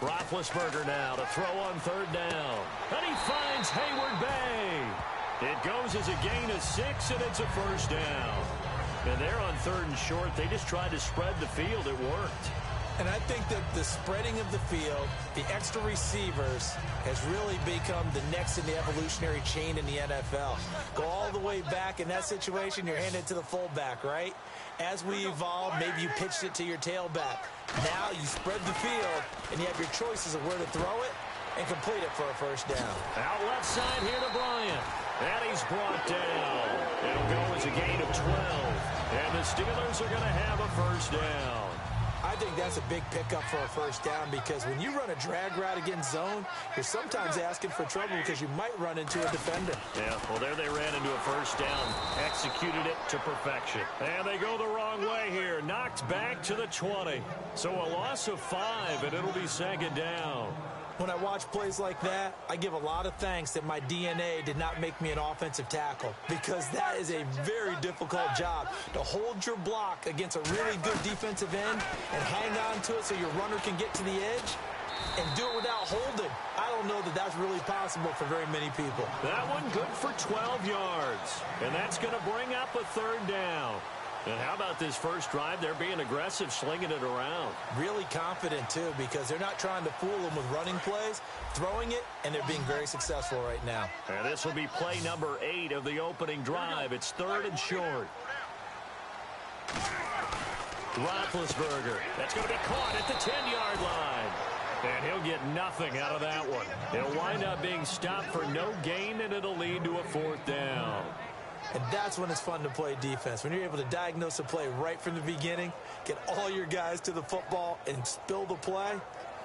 Roethlisberger now to throw on third down. And he finds Hayward Bay. It goes as a gain of 6, and it's a first down. And they're on third and short. They just tried to spread the field. It worked. And I think that the spreading of the field, the extra receivers, has really become the next in the evolutionary chain in the NFL. Go all the way back in that situation, you're handing it to the fullback, right? As we evolve, maybe you pitched it to your tailback. Now you spread the field, and you have your choices of where to throw it and complete it for a first down. Out left side here to Bryant. And he's brought down. It'll go as a gain of 12. And the Steelers are going to have a first down. I think that's a big pickup for a first down because when you run a drag route against zone, you're sometimes asking for trouble because you might run into a defender. Yeah, well, there they ran into a first down. Executed it to perfection. And they go the wrong way here. Knocked back to the 20. So a loss of 5, and it'll be second down. When I watch plays like that, I give a lot of thanks that my DNA did not make me an offensive tackle because that is a very difficult job to hold your block against a really good defensive end and hang on to it so your runner can get to the edge and do it without holding. I don't know that that's really possible for very many people. That one good for 12 yards, and that's going to bring up a third down. And how about this first drive? They're being aggressive, slinging it around. Really confident, too, because they're not trying to fool them with running plays, throwing it, and they're being very successful right now. And this will be play number 8 of the opening drive. It's third and short. Roethlisberger. That's going to be caught at the 10-yard line. And he'll get nothing out of that one. It'll wind up being stopped for no gain, and it'll lead to a fourth down. And that's when it's fun to play defense. When you're able to diagnose a play right from the beginning, get all your guys to the football and spill the play,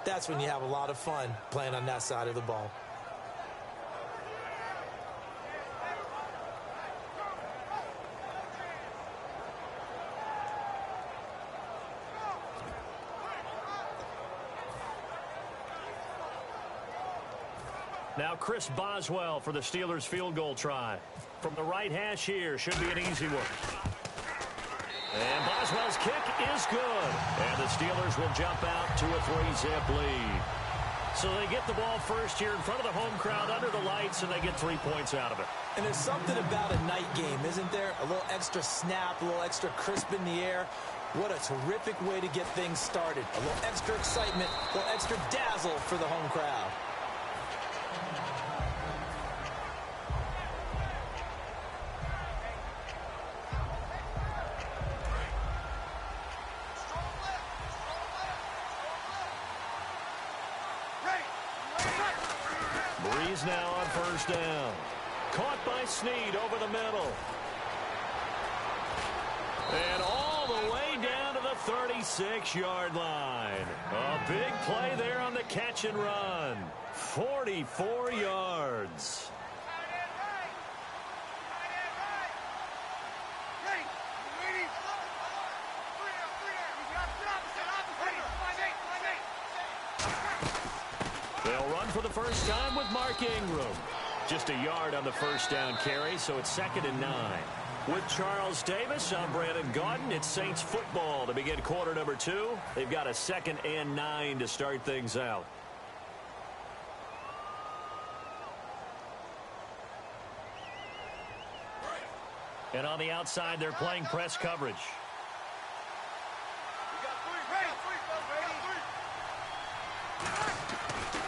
that's when you have a lot of fun playing on that side of the ball. Now Chris Boswell for the Steelers field goal try. From the right hash here, should be an easy one. And Boswell's kick is good. And the Steelers will jump out to a 3-zip lead. So they get the ball first here in front of the home crowd under the lights, and they get 3 points out of it. And there's something about a night game, isn't there? A little extra snap, a little extra crisp in the air. What a terrific way to get things started. A little extra excitement, a little extra dazzle for the home crowd. Breeze now on first down. Caught by Snead over the middle. And all the way down to the 36-yard line. A big play there on the catch and run. 44 yards. They'll run for the first time with Mark Ingram. Just a yard on the first down carry, so it's 2nd and 9. With Charles Davis, I'm Brandon Gaudin. It's Saints football to begin quarter number 2. They've got a 2nd and 9 to start things out. And on the outside, they're playing press coverage.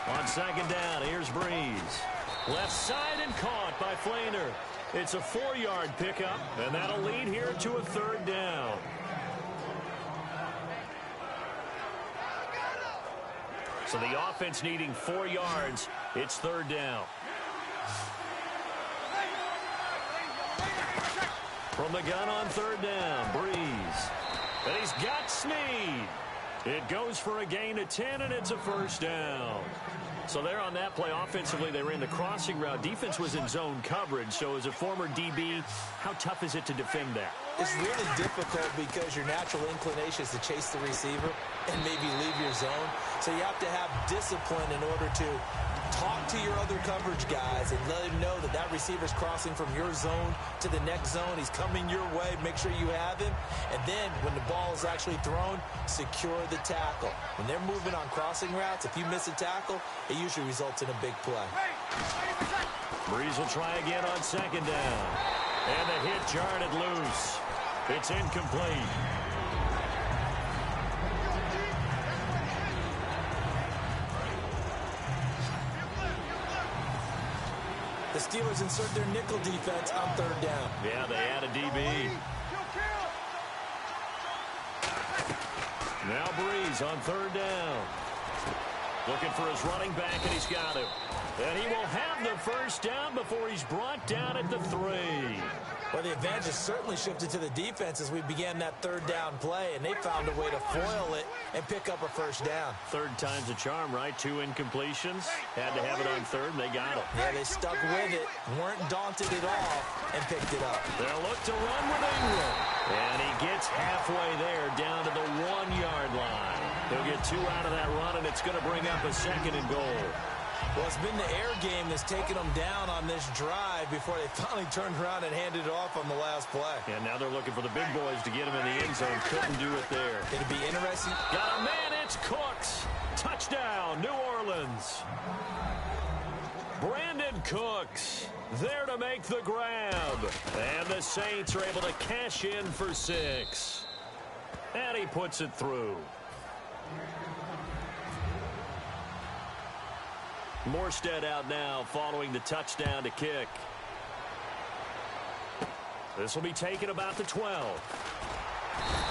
On second down, here's Breeze. Left side and caught by Flainer. It's a 4-yard pickup, and that'll lead here to a third down. So the offense needing 4 yards. It's third down. From the gun on third down, Breeze. And he's got Snead. It goes for a gain of 10, and it's a first down. So there on that play, offensively, they ran the crossing route. Defense was in zone coverage. So as a former DB, how tough is it to defend that? It's really difficult because your natural inclination is to chase the receiver and maybe leave your zone. So you have to have discipline in order to Talk to your other coverage guys and let him know that that receiver's crossing from your zone to the next zone. He's coming your way. Make sure you have him. And then when the ball is actually thrown, secure the tackle. When they're moving on crossing routes, if you miss a tackle, it usually results in a big play. Breeze will try again on second down. And the hit jarred it loose. It's incomplete. The Steelers insert their nickel defense on third down. Yeah, they add a DB. Now Breeze on third down. Looking for his running back, and he's got him. And he will have the first down before he's brought down at the 3. Well, the advantage has certainly shifted to the defense as we began that third down play, and they found a way to foil it and pick up a first down. Third time's a charm, right? 2 incompletions. Had to have it on third, and they got it. Yeah, they stuck with it, weren't daunted at all, and picked it up. They'll look to run with Ingram. And he gets halfway there down to the 1-yard line. He'll get 2 out of that run, and it's going to bring up a second and goal. Well, it's been the air game that's taken them down on this drive before they finally turned around and handed it off on the last play. And now they're looking for the big boys to get him in the end zone. Couldn't do it there. It'll be interesting. Got a man, it's Cooks. Touchdown, New Orleans. Brandon Cooks there to make the grab. And the Saints are able to cash in for 6. And he puts it through. Morstead out now following the touchdown to kick. This will be taken about the 12.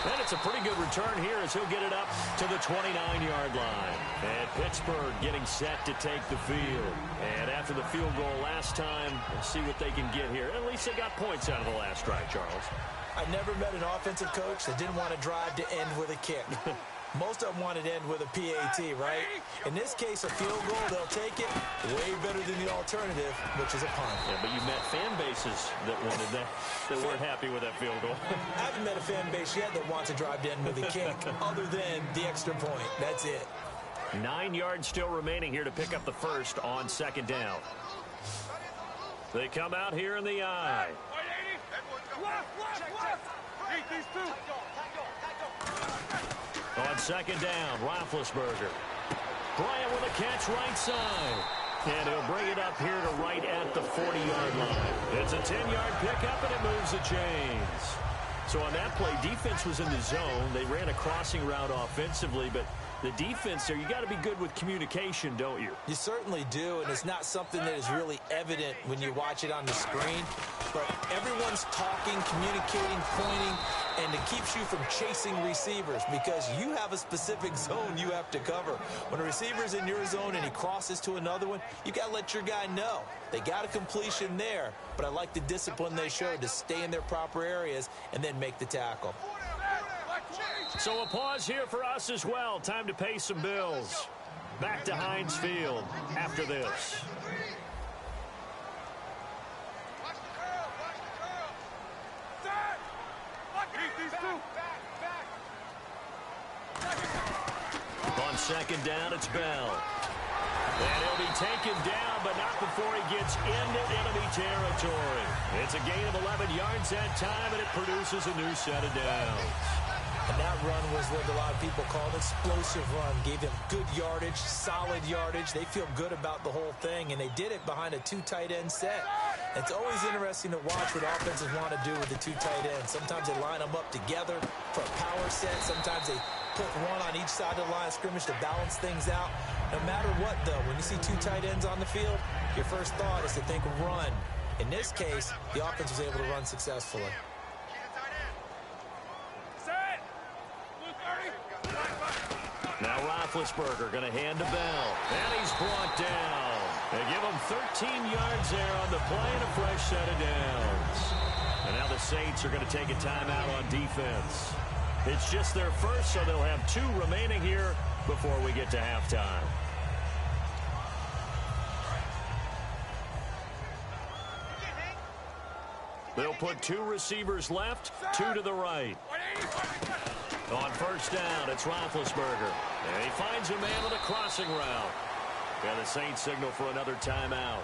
And it's a pretty good return here as he'll get it up to the 29-yard line. And Pittsburgh getting set to take the field. And after the field goal last time, we'll see what they can get here. At least they got points out of the last drive, Charles. I never met an offensive coach that didn't want to drive to end with a kick. Most of them wanted to end with a PAT, right? In this case, a field goal, they'll take it way better than the alternative, which is a punt. Yeah, but you met fan bases that wanted that, that weren't happy with that field goal. I haven't met a fan base yet that wants to drive to end with a kick, other than the extra point. That's it. 9 yards still remaining here to pick up the first on second down. They come out here in the eye. On second down, Roethlisberger. Bryant with a catch right side. And he'll bring it up here to right at the 40-yard line. It's a 10-yard pickup, and it moves the chains. So on that play, defense was in the zone. They ran a crossing route offensively, but the defense there, you got to be good with communication, don't you? You certainly do, and it's not something that is really evident when you watch it on the screen. But everyone's talking, communicating, pointing, and it keeps you from chasing receivers because you have a specific zone you have to cover. When a receiver's in your zone and he crosses to another one, you got to let your guy know. They got a completion there, but I like the discipline they showed to stay in their proper areas and then make the tackle. So a pause here for us as well. Time to pay some bills. Back to Heinz Field after this. On second down, it's Bell. And he'll be taken down, but not before he gets into enemy territory. It's a gain of 11 yards that time, and it produces a new set of downs. And that run was what a lot of people call an explosive run. Gave them good yardage, solid yardage. They feel good about the whole thing, and they did it behind a 2 tight end set. It's always interesting to watch what offenses want to do with the 2 tight ends. Sometimes they line them up together for a power set. Sometimes they put one on each side of the line of scrimmage to balance things out. No matter what, though, when you see 2 tight ends on the field, your first thought is to think run. In this case, the offense was able to run successfully. Now Roethlisberger going to hand to Bell. And he's brought down. They give him 13 yards there on the play and a fresh set of downs. And now the Saints are going to take a timeout on defense. It's just their first, so they'll have 2 remaining here before we get to halftime. They'll put 2 receivers left, 2 to the right. On first down, it's Roethlisberger. And he finds a man with a crossing route. And the Saints signal for another timeout.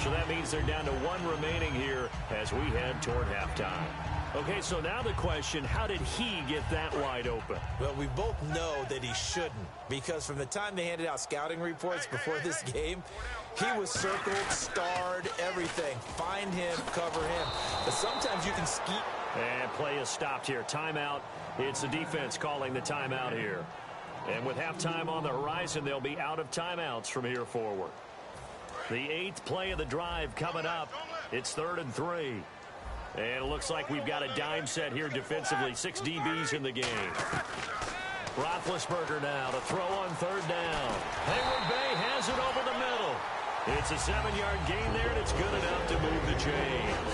So that means they're down to one remaining here as we head toward halftime. Okay, so now the question, how did he get that wide open? Well, we both know that he shouldn't, because from the time they handed out scouting reports before this game, he was circled, starred, everything. Find him, cover him. But sometimes you can ski. And play is stopped here. Timeout. It's the defense calling the timeout here. And with halftime on the horizon, they'll be out of timeouts from here forward. The 8th play of the drive coming up. It's 3rd and 3. And it looks like we've got a dime set here defensively. 6 DBs in the game. Roethlisberger now to throw on 3rd down. Hayward Bay has it over the middle. It's a 7-yard gain there, and it's good enough to move the chains.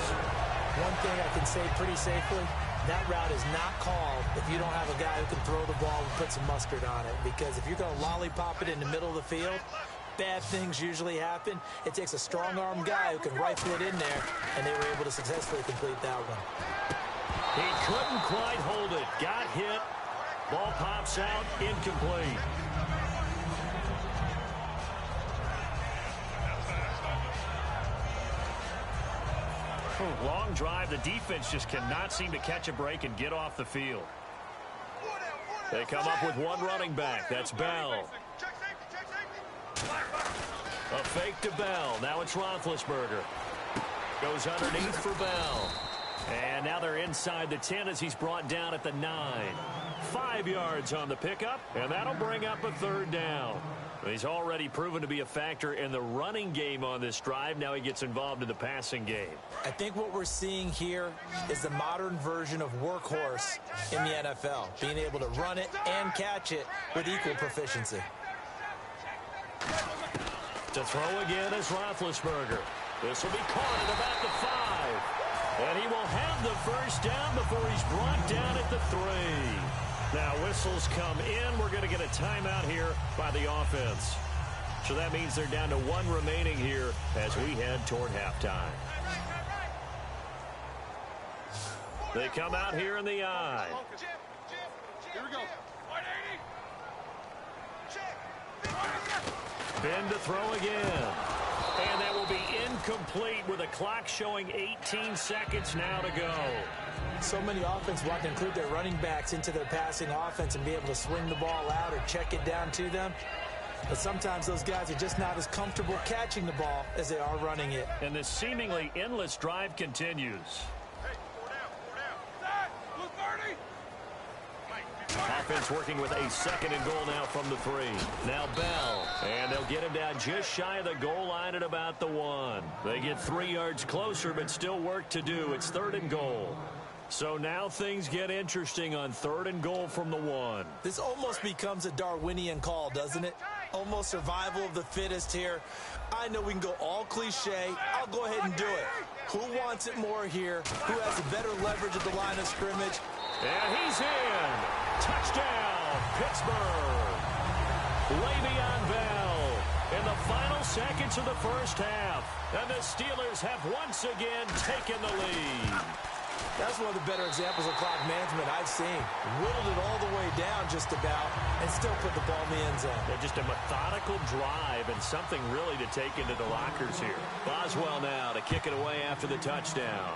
One thing I can say pretty safely, that route is not called if you don't have a guy who can throw the ball and put some mustard on it. Because if you're going to lollipop it in the middle of the field, bad things usually happen. It takes a strong-arm guy who can rifle it in there, and they were able to successfully complete that one. He couldn't quite hold it. Got hit. Ball pops out. Incomplete. Long drive. The defense just cannot seem to catch a break and get off the field. They come up with one running back. That's Bell. A fake to Bell. Now it's Roethlisberger. Goes underneath for Bell. And now they're inside the 10 as he's brought down at the 9. 5 yards on the pickup, and that'll bring up a 3rd down. He's already proven to be a factor in the running game on this drive. Now he gets involved in the passing game. I think what we're seeing here is the modern version of workhorse in the NFL, being able to run it and catch it with equal proficiency. To throw again is Roethlisberger. This will be caught at about the 5. And he will have the 1st down before he's brought down at the 3. Now whistles come in. We're going to get a timeout here by the offense. So that means they're down to one remaining here as we head toward halftime. They come out here in the I. Here we go. Ben to throw again. And that will be incomplete with a clock showing 18 seconds now to go. So many offenses want to include their running backs into their passing offense and be able to swing the ball out or check it down to them. But sometimes those guys are just not as comfortable catching the ball as they are running it. And this seemingly endless drive continues. Hey, 4 down. Look, 30. Offense working with a 2nd and goal now from the 3. Now Bell. And they'll get him down just shy of the goal line at about the 1. They get 3 yards closer, but still work to do. It's 3rd and goal. So now things get interesting on 3rd and goal from the 1. This almost becomes a Darwinian call, doesn't it? Almost survival of the fittest here. I know we can go all cliche. I'll go ahead and do it. Who wants it more here? Who has a better leverage at the line of scrimmage? And he's in. Touchdown, Pittsburgh. Le'Veon Bell in the final seconds of the 1st half. And the Steelers have once again taken the lead. That's one of the better examples of clock management I've seen. Whittled it all the way down just about and still put the ball in the end zone. Yeah, just a methodical drive and something really to take into the lockers here. Boswell now to kick it away after the touchdown.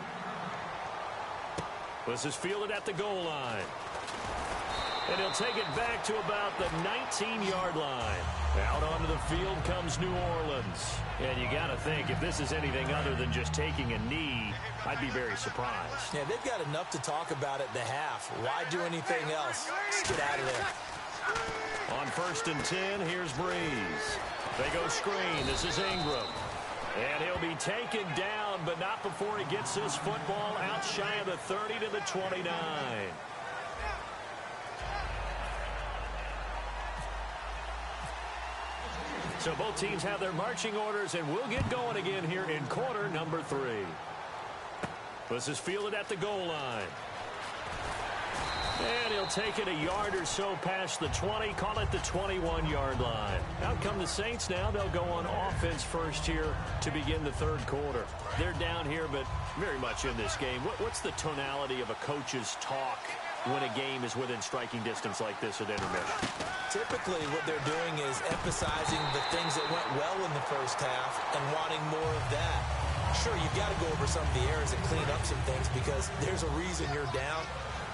This is fielded at the goal line. And he'll take it back to about the 19-yard line. Out onto the field comes New Orleans. And you got to think, if this is anything other than just taking a knee, I'd be very surprised. Yeah, they've got enough to talk about at the half. Why do anything else? Just get out of there. On 1st and 10, here's Breeze. They go screen. This is Ingram. And he'll be taken down, but not before he gets this football out shy of the 30 to the 29. So both teams have their marching orders, and we'll get going again here in quarter number 3. This is fielded at the goal line. And he'll take it a yard or so past the 20, call it the 21-yard line. Out come the Saints now. They'll go on offense first here to begin the 3rd quarter. They're down here, but very much in this game. What's the tonality of a coach's talk when a game is within striking distance like this at intermission? Typically, what they're doing is emphasizing the things that went well in the first half and wanting more of that. Sure, you've got to go over some of the errors and clean up some things because there's a reason you're down.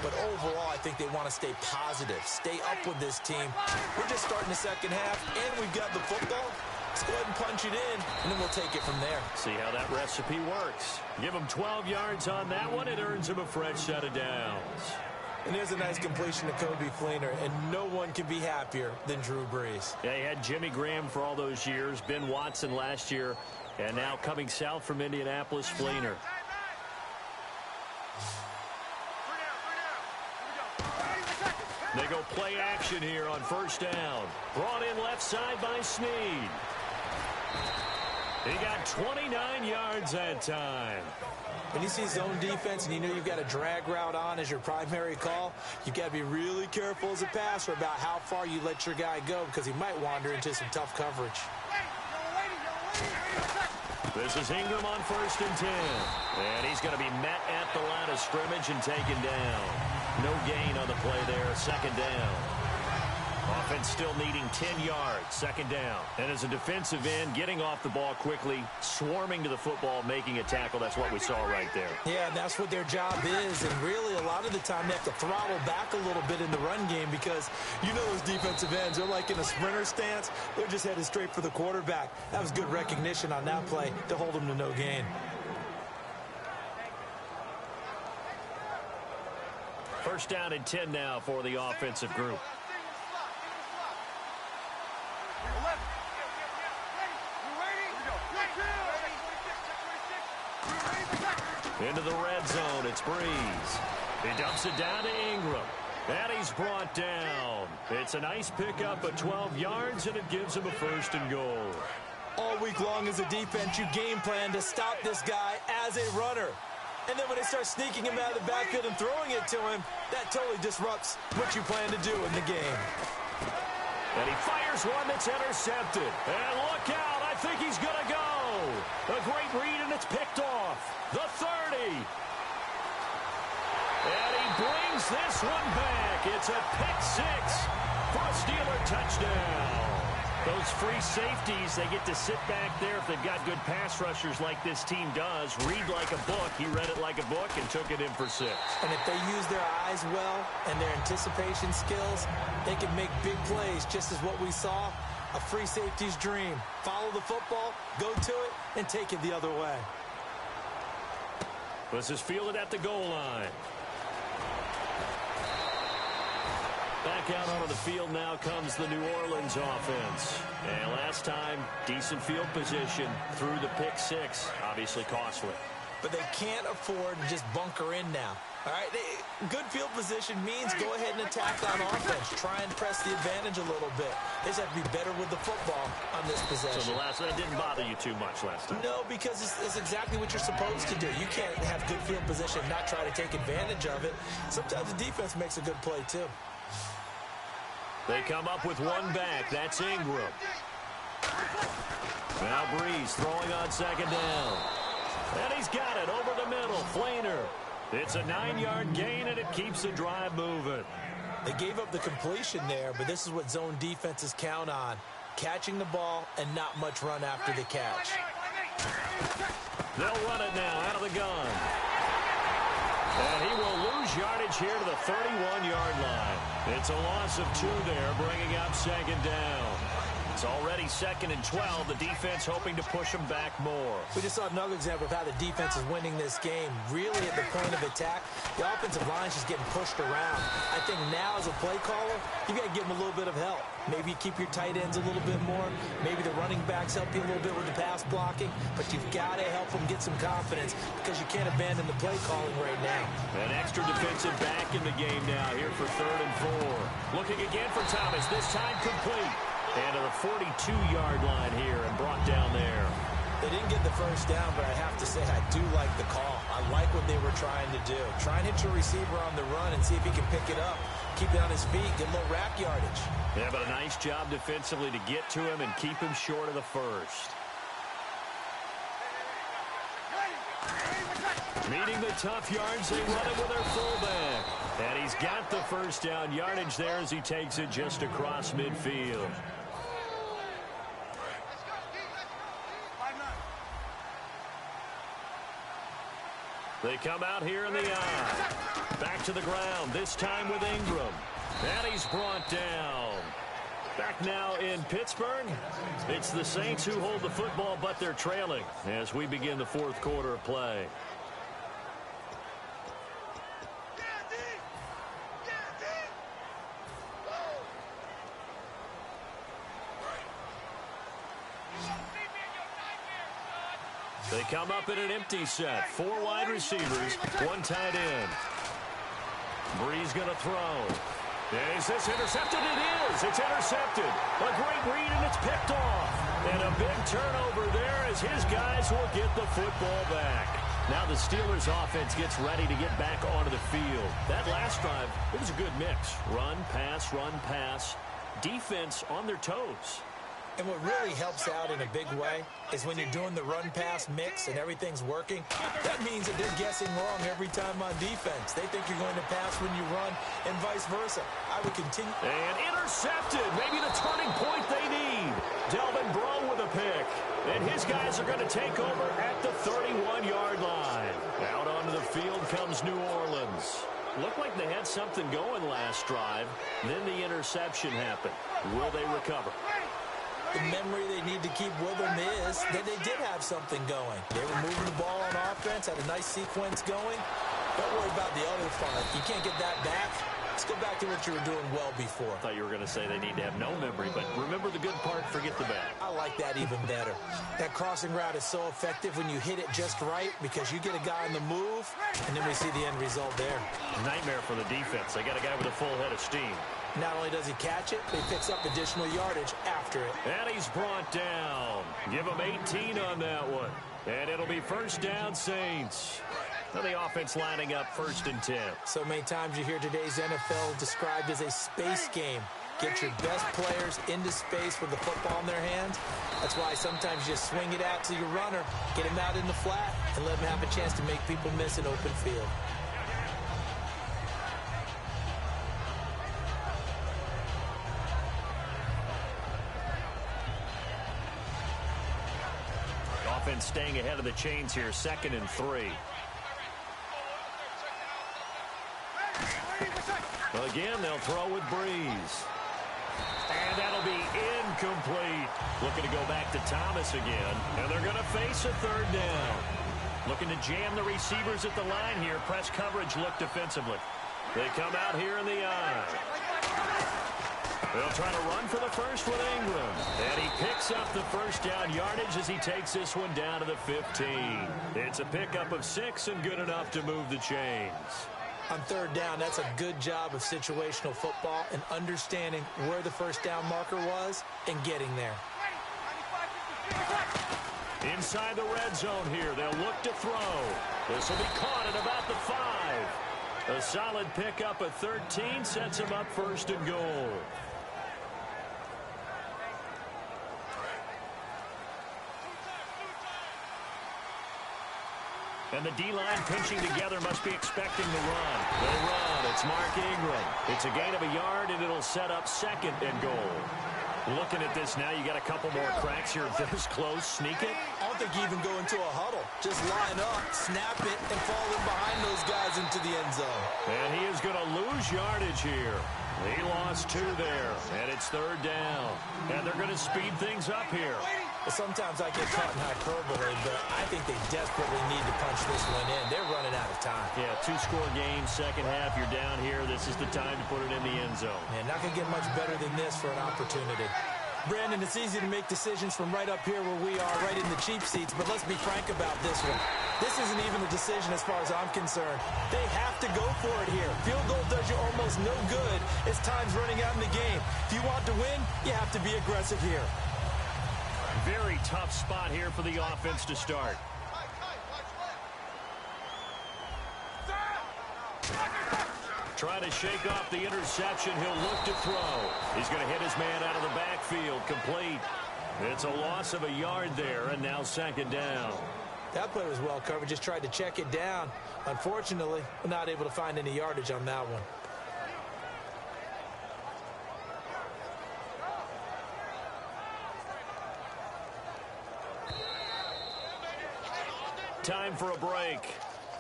But overall, I think they want to stay positive, stay up with this team. We're just starting the second half, and we've got the football. Let's go ahead and punch it in, and then we'll take it from there. See how that recipe works. Give him 12 yards on that one. It earns him a fresh set of downs. And there's a nice completion to Kobe Fleener, and no one can be happier than Drew Brees. Yeah, he had Jimmy Graham for all those years, Ben Watson last year, and now coming south from Indianapolis, Fleener. They go play action here on first down. Brought in left side by Snead. He got 29 yards that time. When you see zone defense and you know you've got a drag route on as your primary call, you've got to be really careful as a passer about how far you let your guy go because he might wander into some tough coverage. This is Ingram on 1st and 10. And he's going to be met at the line of scrimmage and taken down. No gain on the play there, second down. Offense still needing 10 yards, second down. And as a defensive end, getting off the ball quickly, swarming to the football, making a tackle. That's what we saw right there. Yeah, and that's what their job is. And really, a lot of the time, they have to throttle back a little bit in the run game because you know those defensive ends, they're like in a sprinter stance. They're just headed straight for the quarterback. That was good recognition on that play to hold them to no gain. First down and 10 now for the offensive group. Into the red zone, it's Brees. He dumps it down to Ingram. And he's brought down. It's a nice pickup of 12 yards, and it gives him a 1st and goal. All week long as a defense, you game plan to stop this guy as a runner. And then when they start sneaking him out of the backfield and throwing it to him, that totally disrupts what you plan to do in the game. And he fires one that's intercepted. And look out, I think he's going to go. A great read, and it's picked off. The 30. And he brings this one back. It's a pick 6 for a Steeler touchdown. Those free safeties, they get to sit back there if they've got good pass rushers like this team does. Read like a book. He read it like a book and took it in for 6. And if they use their eyes well and their anticipation skills, they can make big plays, just as what we saw. A free safety's dream. Follow the football, go to it, and take it the other way. This is fielded at the goal line. Back out onto the field now comes the New Orleans offense. And last time, decent field position through the pick 6. Obviously costly. But they can't afford to just bunker in now. All right, good field position means go ahead and attack on offense. Try and press the advantage a little bit. They just have to be better with the football on this possession. So that didn't bother you too much last time? No, because it's exactly what you're supposed to do. You can't have good field position and not try to take advantage of it. Sometimes the defense makes a good play, too. They come up with one back. That's Ingram. Now Brees throwing on second down. And he's got it over the middle. Fleener. It's a 9-yard gain, and it keeps the drive moving. They gave up the completion there, but this is what zone defenses count on. Catching the ball and not much run after the catch. They'll run it now out of the gun. And he will lose yardage here to the 31-yard line. It's a loss of 2 there, bringing up second down. It's already 2nd and 12. The defense hoping to push them back more. We just saw another example of how the defense is winning this game. Really at the point of attack, the offensive line is just getting pushed around. I think now as a play caller, you got to give them a little bit of help. Maybe you keep your tight ends a little bit more. Maybe the running backs help you a little bit with the pass blocking. But you've got to help them get some confidence because you can't abandon the play calling right now. An extra defensive back in the game now here for 3rd and 4. Looking again for Thomas, this time complete. And to the 42-yard line here and brought down there. They didn't get the first down, but I have to say I do like the call. I like what they were trying to do. Try and hit your receiver on the run and see if he can pick it up. Keep it on his feet, get a little rack yardage. Yeah, but a nice job defensively to get to him and keep him short of the first. Meeting the tough yards, they run it with their fullback. And he's got the first down yardage there as he takes it just across midfield. They come out here in the eye. Back to the ground, this time with Ingram. And he's brought down. Back now in Pittsburgh. It's the Saints who hold the football, but they're trailing as we begin the fourth quarter of play. They come up in an empty set. 4 wide receivers, 1 tight end. Breeze going to throw. Is this intercepted? It is. It's intercepted. A great read, and it's picked off. And a big turnover there as his guys will get the football back. Now the Steelers offense gets ready to get back onto the field. That last drive, it was a good mix. Run, pass, defense on their toes. And what really helps out in a big way is when you're doing the run-pass mix and everything's working, that means that they're guessing wrong every time on defense. They think you're going to pass when you run and vice versa. I would continue. And intercepted. Maybe the turning point they need. Delvin Breaux with a pick. And his guys are going to take over at the 31-yard line. Out onto the field comes New Orleans. Looked like they had something going last drive. Then the interception happened. Will they recover? The memory they need to keep with them is that they did have something going. They were moving the ball on offense, had a nice sequence going. Don't worry about the other part. You can't get that back. Let's go back to what you were doing well before. I thought you were going to say they need to have no memory, but remember the good part, forget the bad. I like that even better. That crossing route is so effective when you hit it just right because you get a guy on the move, and then we see the end result there. Nightmare for the defense. They got a guy with a full head of steam. Not only does he catch it, but he picks up additional yardage after it. And he's brought down. Give him 18 on that one. And it'll be first down, Saints. Now the offense lining up 1st and 10. So many times you hear today's NFL described as a space game. Get your best players into space with the football in their hands. That's why sometimes you just swing it out to your runner, get him out in the flat, and let him have a chance to make people miss an open field. Offense staying ahead of the chains here, 2nd and 3. Again, they'll throw with Breeze. And that'll be incomplete. Looking to go back to Thomas again. And they're going to face a 3rd down. Looking to jam the receivers at the line here. Press coverage look defensively. They come out here in the eye. They'll try to run for the first with Ingram. And he picks up the first down yardage as he takes this one down to the 15. It's a pickup of 6 and good enough to move the chains. On 3rd down, that's a good job of situational football and understanding where the first down marker was and getting there. Inside the red zone here, they'll look to throw. This will be caught at about the 5. A solid pickup of 13 sets him up 1st and goal. And the D-line pinching together must be expecting the run. They run. It's Mark Ingram. It's a gain of a yard, and it'll set up 2nd and goal. Looking at this now, you got a couple more cracks here. This close, sneak it. I don't think you even go into a huddle. Just line up, snap it, and fall in behind those guys into the end zone. And he is going to lose yardage here. He lost 2 there, and it's 3rd down. And they're going to speed things up here. Sometimes I get caught in hyperbole, but I think they desperately need to punch this one in. They're running out of time. Yeah, 2-score game, second half, you're down here. This is the time to put it in the end zone. And not going to get much better than this for an opportunity. Brandon, it's easy to make decisions from right up here where we are, right in the cheap seats, but let's be frank about this one. This isn't even a decision as far as I'm concerned. They have to go for it here. Field goal does you almost no good as time's running out in the game. If you want to win, you have to be aggressive here. Very tough spot here for the offense to start. Trying to shake off the interception. He'll look to throw. He's going to hit his man out of the backfield. Complete. It's a loss of a yard there, and now 2nd down. That play was well covered. Just tried to check it down. Unfortunately, we're not able to find any yardage on that one. Time for a break.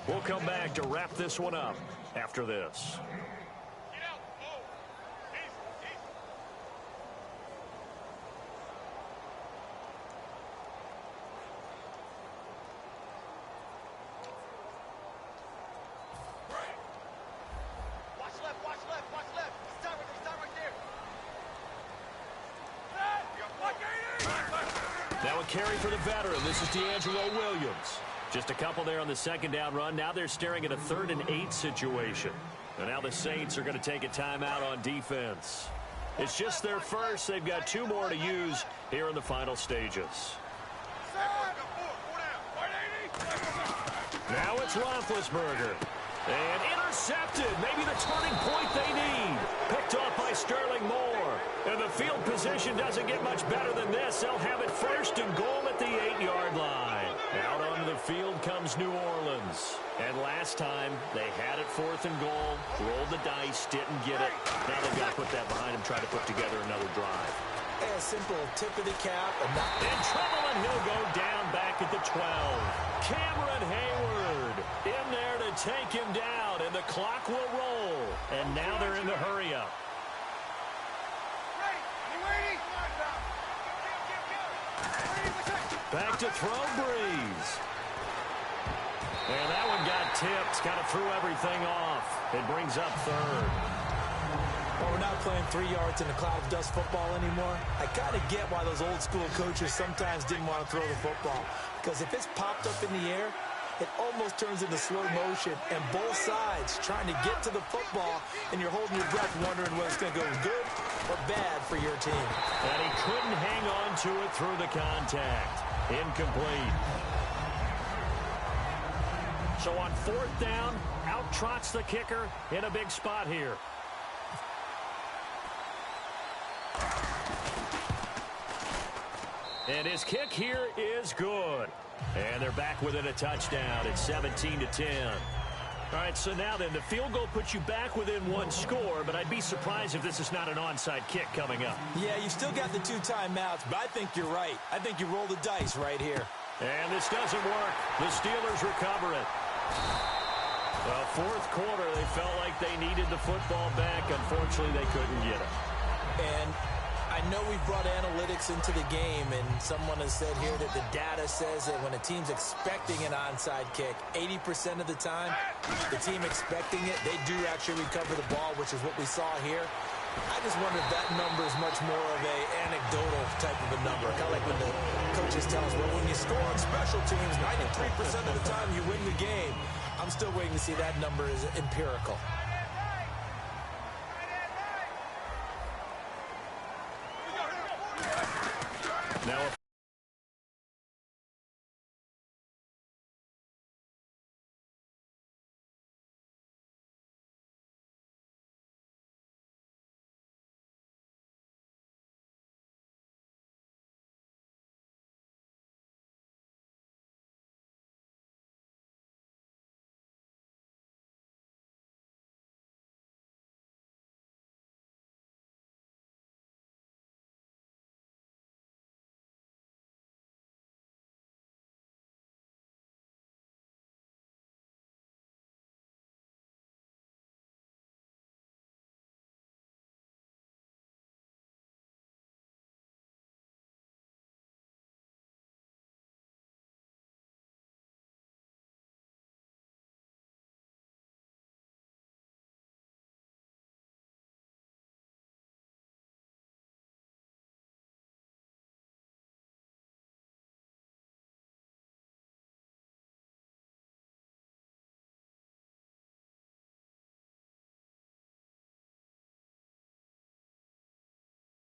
We'll come back to wrap this one up after this. Now a carry for the veteran. This is D'Angelo Williams. Just a couple there on the second down run. Now they're staring at a 3rd and 8 situation. And now the Saints are going to take a timeout on defense. It's just their first. They've got 2 more to use here in the final stages. Now it's Roethlisberger. And intercepted. Maybe the turning point they need. Picked off by Sterling Moore. And the field position doesn't get much better than this. They'll have it 1st and goal at the 8-yard line. Out onto the field comes New Orleans. And last time, they had it 4th and goal. Rolled the dice, didn't get it. Now they've got to put that behind them, try to put together another drive. A simple tip of the cap. In trouble, and he'll go down back at the 12. Cameron Hayward in there to take him down, and the clock will roll. And now they're in the hurry-up. Back to throw, Breeze. And that one got tipped, kind of threw everything off. It brings up 3rd. Well, we're not playing 3 yards in a cloud of dust football anymore. I kind of get why those old school coaches sometimes didn't want to throw the football. Because if it's popped up in the air, it almost turns into slow motion. And both sides trying to get to the football, and you're holding your breath wondering whether it's going to go good or bad for your team. And he couldn't hang on to it through the contact. Incomplete. So on 4th down, out trots the kicker in a big spot here. And his kick here is good. And they're back within a touchdown. It's 17-10. All right, so now then, the field goal puts you back within 1 score, but I'd be surprised if this is not an onside kick coming up. Yeah, you still got the 2 timeouts, but I think you're right. I think you roll the dice right here. And this doesn't work. The Steelers recover it. Well, 4th quarter, they felt like they needed the football back. Unfortunately, they couldn't get it. And I know we brought analytics into the game, and someone has said here that the data says that when a team's expecting an onside kick, 80% of the time, the team expecting it, they do actually recover the ball, which is what we saw here. I just wonder if that number is much more of a anecdotal type of a number. Kind of like when the coaches tell us, well, when you score on special teams, 93% of the time you win the game. I'm still waiting to see that number is empirical.